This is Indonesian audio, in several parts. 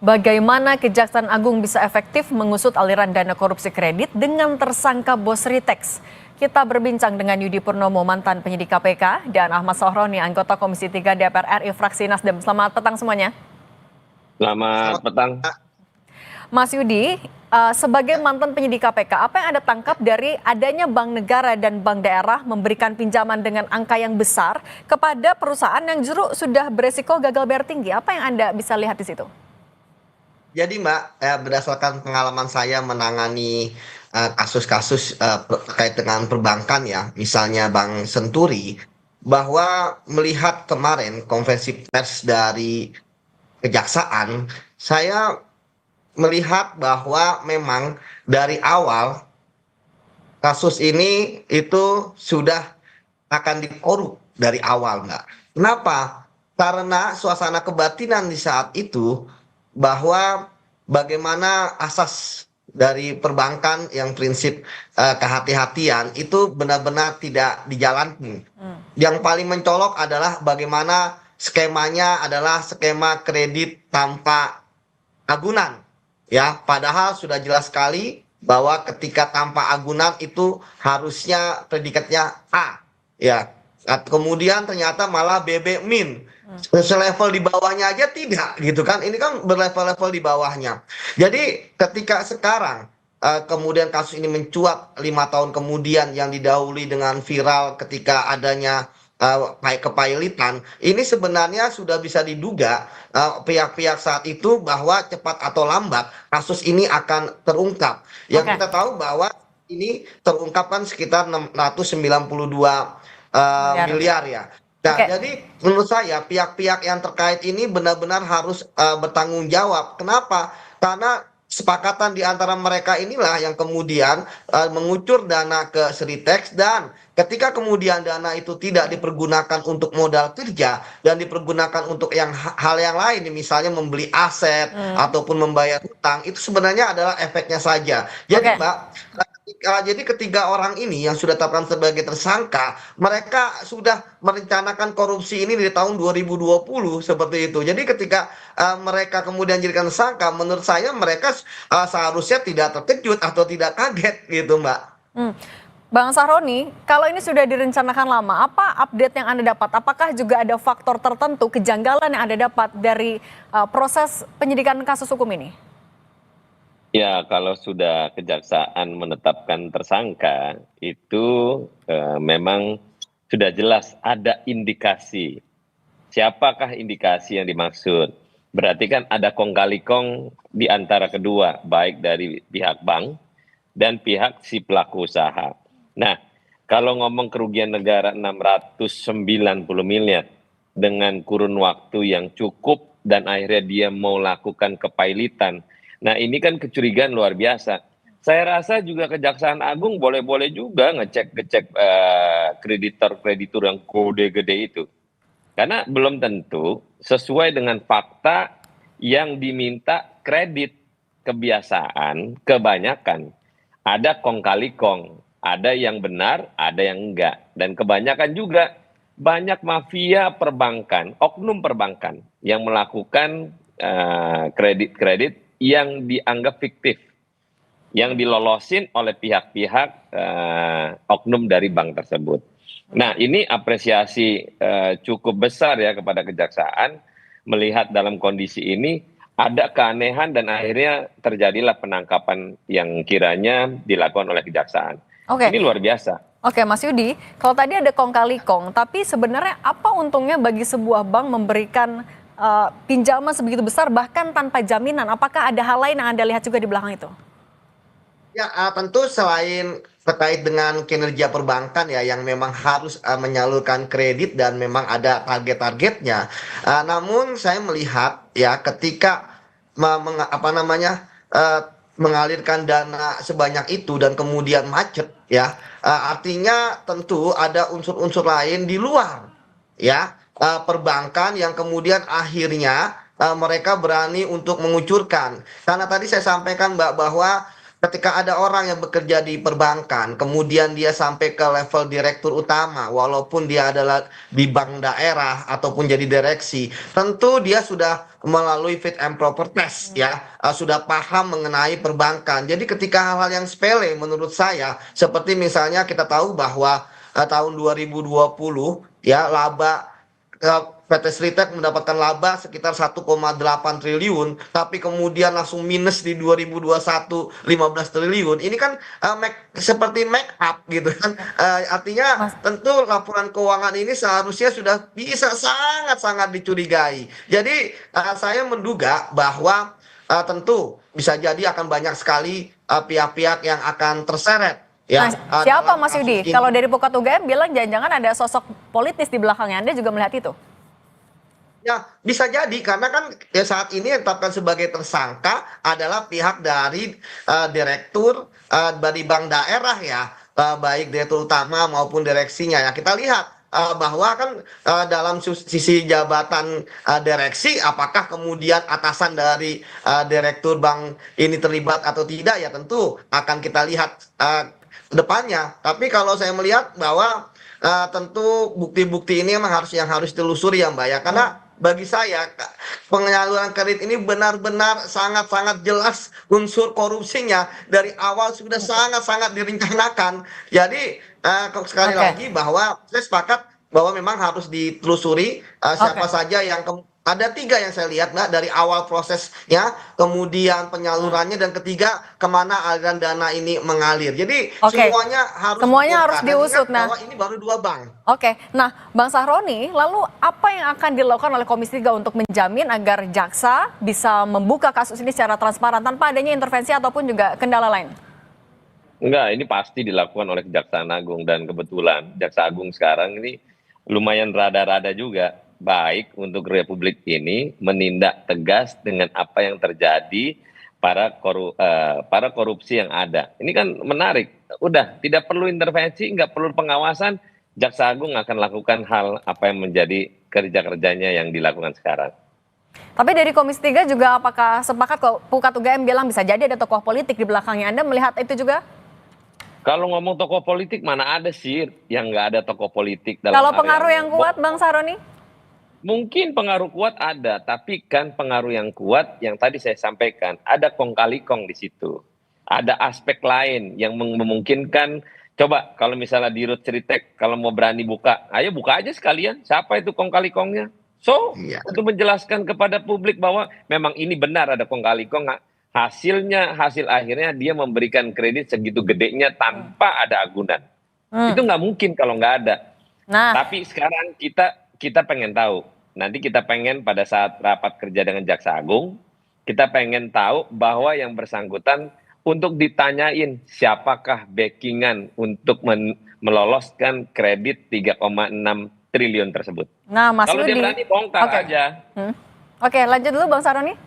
Bagaimana Kejaksaan Agung bisa efektif mengusut aliran dana korupsi kredit dengan tersangka bos Ritex? Kita berbincang dengan Yudi Purnomo, mantan penyidik KPK, dan Ahmad Sohroni, anggota Komisi 3 DPR RI fraksi Nasdem. Selamat petang semuanya. Selamat petang. Mas Yudi, sebagai mantan penyidik KPK, apa yang Anda tangkap dari adanya bank negara dan bank daerah memberikan pinjaman dengan angka yang besar kepada perusahaan yang justru sudah beresiko gagal bayar tinggi? Apa yang Anda bisa lihat di situ? Jadi Mbak, berdasarkan pengalaman saya menangani kasus-kasus terkait dengan perbankan ya, misalnya Bank Senturi, bahwa melihat kemarin konferensi pers dari Kejaksaan, saya melihat bahwa memang dari awal kasus ini itu sudah akan dikorup dari awal, Mbak. Kenapa? Karena suasana kebatinan di saat itu bahwa bagaimana asas dari perbankan yang prinsip kehati-hatian itu benar-benar tidak dijalankan. Yang paling mencolok adalah bagaimana skemanya adalah skema kredit tanpa agunan. Ya, padahal sudah jelas sekali bahwa ketika tanpa agunan itu harusnya predikatnya A. Ya, kemudian ternyata malah BB min. Selevel di bawahnya aja tidak gitu kan. Ini kan berlevel-level di bawahnya. Jadi ketika sekarang kemudian kasus ini mencuat 5 tahun kemudian yang didahului dengan viral ketika adanya kepailitan, ini sebenarnya sudah bisa diduga pihak-pihak saat itu bahwa cepat atau lambat kasus ini akan terungkap. Yang kita tahu bahwa ini terungkapkan sekitar 692 miliar ya. Nah, jadi menurut saya pihak-pihak yang terkait ini benar-benar harus bertanggung jawab. Kenapa? Karena kesepakatan di antara mereka inilah yang kemudian mengucur dana ke Sritex, dan ketika kemudian dana itu tidak dipergunakan untuk modal kerja dan dipergunakan untuk hal yang lain, misalnya membeli aset ataupun membayar hutang, itu sebenarnya adalah efeknya saja. Jadi Mbak, jadi ketiga orang ini yang sudah ditetapkan sebagai tersangka, mereka sudah merencanakan korupsi ini di tahun 2020 seperti itu. Jadi ketika mereka kemudian jadikan tersangka, menurut saya mereka seharusnya tidak terkejut atau tidak kaget gitu, Mbak. Bang Sahroni, kalau ini sudah direncanakan lama, apa update yang Anda dapat? Apakah juga ada faktor tertentu, kejanggalan yang Anda dapat dari proses penyidikan kasus hukum ini? Ya, kalau sudah kejaksaan menetapkan tersangka, itu memang sudah jelas ada indikasi. Siapakah indikasi yang dimaksud? Berarti kan ada kong kali kong di antara kedua, baik dari pihak bank dan pihak si pelaku usaha. Nah, kalau ngomong kerugian negara 690 miliar dengan kurun waktu yang cukup dan akhirnya dia mau lakukan kepailitan, nah ini kan kecurigaan luar biasa. Saya rasa juga Kejaksaan Agung boleh-boleh juga ngecek kreditor-kreditur yang kode gede itu. Karena belum tentu sesuai dengan fakta yang diminta kredit. Kebiasaan, kebanyakan. Ada kong kali kong, ada yang benar, ada yang enggak. Dan kebanyakan juga banyak mafia perbankan, oknum perbankan yang melakukan kredit-kredit yang dianggap fiktif, yang dilolosin oleh pihak-pihak oknum dari bank tersebut. Nah, ini apresiasi cukup besar ya kepada Kejaksaan melihat dalam kondisi ini ada keanehan dan akhirnya terjadilah penangkapan yang kiranya dilakukan oleh Kejaksaan. Ini luar biasa. Oke, Mas Yudi, kalau tadi ada kong kali kong, tapi sebenarnya apa untungnya bagi sebuah bank memberikan pinjaman sebegitu besar bahkan tanpa jaminan? Apakah ada hal lain yang Anda lihat juga di belakang itu? Ya, tentu selain terkait dengan kinerja perbankan ya yang memang harus menyalurkan kredit dan memang ada target-targetnya. Namun saya melihat ya ketika mengalirkan dana sebanyak itu dan kemudian macet ya, artinya tentu ada unsur-unsur lain di luar ya perbankan yang kemudian akhirnya mereka berani untuk mengucurkan. Karena tadi saya sampaikan Mbak bahwa ketika ada orang yang bekerja di perbankan, kemudian dia sampai ke level direktur utama, walaupun dia adalah di bank daerah ataupun jadi direksi, tentu dia sudah melalui fit and proper test ya, sudah paham mengenai perbankan. Jadi ketika hal-hal yang sepele menurut saya, seperti misalnya kita tahu bahwa tahun 2020 ya laba PT Sritek mendapatkan laba sekitar 1,8 triliun, tapi kemudian langsung minus di 2021 15 triliun. Ini kan seperti make up gitu kan. Artinya Mas, tentu laporan keuangan ini seharusnya sudah bisa sangat-sangat dicurigai. Jadi saya menduga bahwa tentu bisa jadi akan banyak sekali pihak-pihak yang akan terseret nah, ya siapa dalam Mas kasus Yudi? ini. Kalau dari Pukat UGM bilang jangan-jangan ada sosok politis di belakangnya. Anda juga melihat itu? Ya, bisa jadi karena kan ya saat ini yang ditetapkan sebagai tersangka adalah pihak dari direktur dari bank daerah ya, baik direktur utama maupun direksinya ya. Kita lihat bahwa kan dalam sisi jabatan direksi, apakah kemudian atasan dari direktur bank ini terlibat atau tidak ya tentu akan kita lihat depannya. Tapi kalau saya melihat bahwa tentu bukti-bukti ini memang yang harus ditelusuri ya Mbak ya, karena bagi saya penyaluran kredit ini benar-benar sangat-sangat jelas unsur korupsinya dari awal sudah sangat-sangat direncanakan. Jadi sekali Oke, lagi bahwa saya sepakat bahwa memang harus ditelusuri siapa oke. saja yang ada tiga yang saya lihat Mbak dari awal prosesnya, kemudian penyalurannya, dan ketiga kemana aliran dana ini mengalir. Jadi Oke, semuanya harus semuanya harus dibongkar. Dan ingat diusut. Nah, bahwa ini baru dua bank. oke. Nah, Bang Sahroni, lalu apa yang akan dilakukan oleh Komisi 3 untuk menjamin agar jaksa bisa membuka kasus ini secara transparan tanpa adanya intervensi ataupun juga kendala lain? Enggak, ini pasti dilakukan oleh Kejaksaan Agung, dan kebetulan Jaksa Agung sekarang ini lumayan rada-rada juga baik untuk Republik ini menindak tegas dengan apa yang terjadi para korupsi yang ada. Ini kan menarik, udah tidak perlu intervensi, nggak perlu pengawasan, Jaksa Agung akan lakukan hal apa yang menjadi kerja-kerjanya yang dilakukan sekarang. Tapi dari Komisi 3 juga apakah sepakat kok Pukat UGM bilang bisa jadi ada tokoh politik di belakangnya? Anda melihat itu juga? Kalau ngomong tokoh politik, mana ada sih yang nggak ada tokoh politik dalam Kalau area pengaruh yang kuat, Bang Sahroni? Mungkin pengaruh kuat ada, tapi kan pengaruh yang kuat yang tadi saya sampaikan, ada kong kali kong di situ. Ada aspek lain yang memungkinkan, coba kalau misalnya di Rut Ceritek, kalau mau berani buka, ayo buka aja sekalian, siapa itu kong kali kongnya. So, Iya. untuk menjelaskan kepada publik bahwa memang ini benar ada kong kali kong, hasil akhirnya dia memberikan kredit segitu gedenya tanpa ada agunan. Itu nggak mungkin kalau nggak ada. Nah, Tapi sekarang kita pengen tahu. Nanti kita pengen pada saat rapat kerja dengan Jaksa Agung, kita pengen tahu bahwa yang bersangkutan untuk ditanyain siapakah backingan untuk meloloskan kredit 3,6 triliun tersebut. nah Mas Kalau dia Yudi. berani bongkar Oke. aja. Oke, lanjut dulu Bang Sahroni.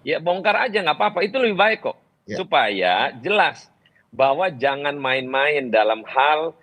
Ya bongkar aja nggak apa-apa, itu lebih baik kok. Ya. Supaya jelas bahwa jangan main-main dalam hal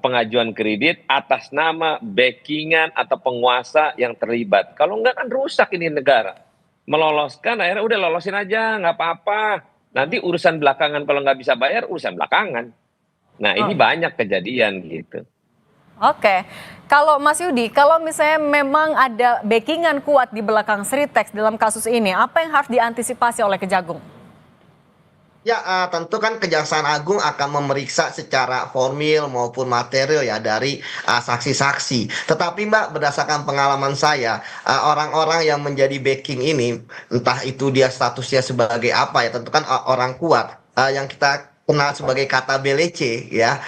pengajuan kredit atas nama backingan atau penguasa yang terlibat. Kalau enggak kan rusak ini negara. Meloloskan akhirnya udah lolosin aja nggak apa-apa. Nanti urusan belakangan kalau nggak bisa bayar urusan belakangan. Nah ini banyak kejadian gitu. Oke, kalau Mas Yudi, kalau misalnya memang ada backingan kuat di belakang Sritek dalam kasus ini, apa yang harus diantisipasi oleh Kejagung? Ya, tentu kan Kejaksaan Agung akan memeriksa secara formil maupun material ya dari saksi-saksi. Tetapi Mbak, berdasarkan pengalaman saya, orang-orang yang menjadi backing ini, entah itu dia statusnya sebagai apa ya, tentu kan orang kuat, yang kita kenal sebagai kata BLC ya,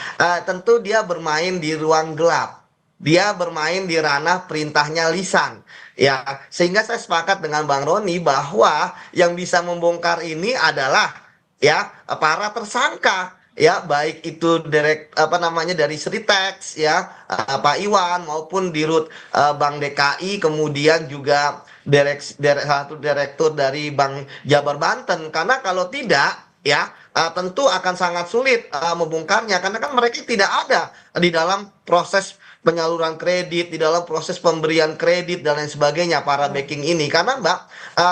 tentu dia bermain di ruang gelap. Dia bermain di ranah perintahnya lisan. Ya, sehingga saya sepakat dengan Bang Roni bahwa yang bisa membongkar ini adalah ya para tersangka ya, baik itu dari Sritex ya, Pak Iwan, maupun di Rut Bank DKI, kemudian juga satu direktur dari Bank Jabar Banten. Karena kalau tidak ya tentu akan sangat sulit membongkarnya, karena kan mereka tidak ada di dalam proses penyaluran kredit, di dalam proses pemberian kredit dan lain sebagainya para backing ini. Karena Mbak,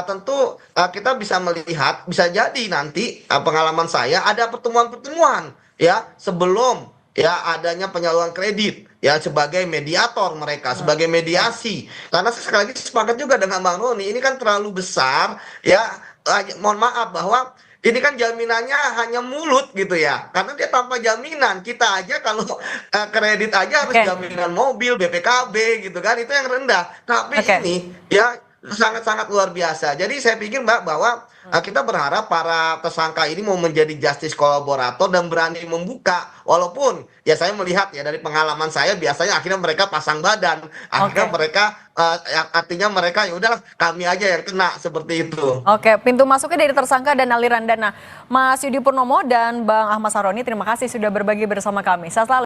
tentu kita bisa melihat, bisa jadi nanti pengalaman saya ada pertemuan-pertemuan ya sebelum ya adanya penyaluran kredit ya sebagai mediator mereka, sebagai mediasi. Karena saya sekali lagi sepakat juga dengan Bang Roni, ini kan terlalu besar ya. Mohon maaf bahwa ini kan jaminannya hanya mulut gitu ya, karena dia tanpa jaminan. Kita aja kalau kredit aja harus Oke. jaminan mobil, BPKB gitu kan, itu yang rendah. Tapi Oke. ini ya sangat-sangat luar biasa. Jadi saya pikir Mbak bahwa kita berharap para tersangka ini mau menjadi justice kolaborator dan berani membuka. Walaupun ya saya melihat ya dari pengalaman saya biasanya akhirnya mereka pasang badan, akhirnya Oke. mereka artinya mereka ya udahlah kami aja yang kena seperti itu. Oke, pintu masuknya dari tersangka dan aliran dana. Mas Yudi Purnomo dan Bang Ahmad Saroni, terima kasih sudah berbagi bersama kami. Sehat selalu.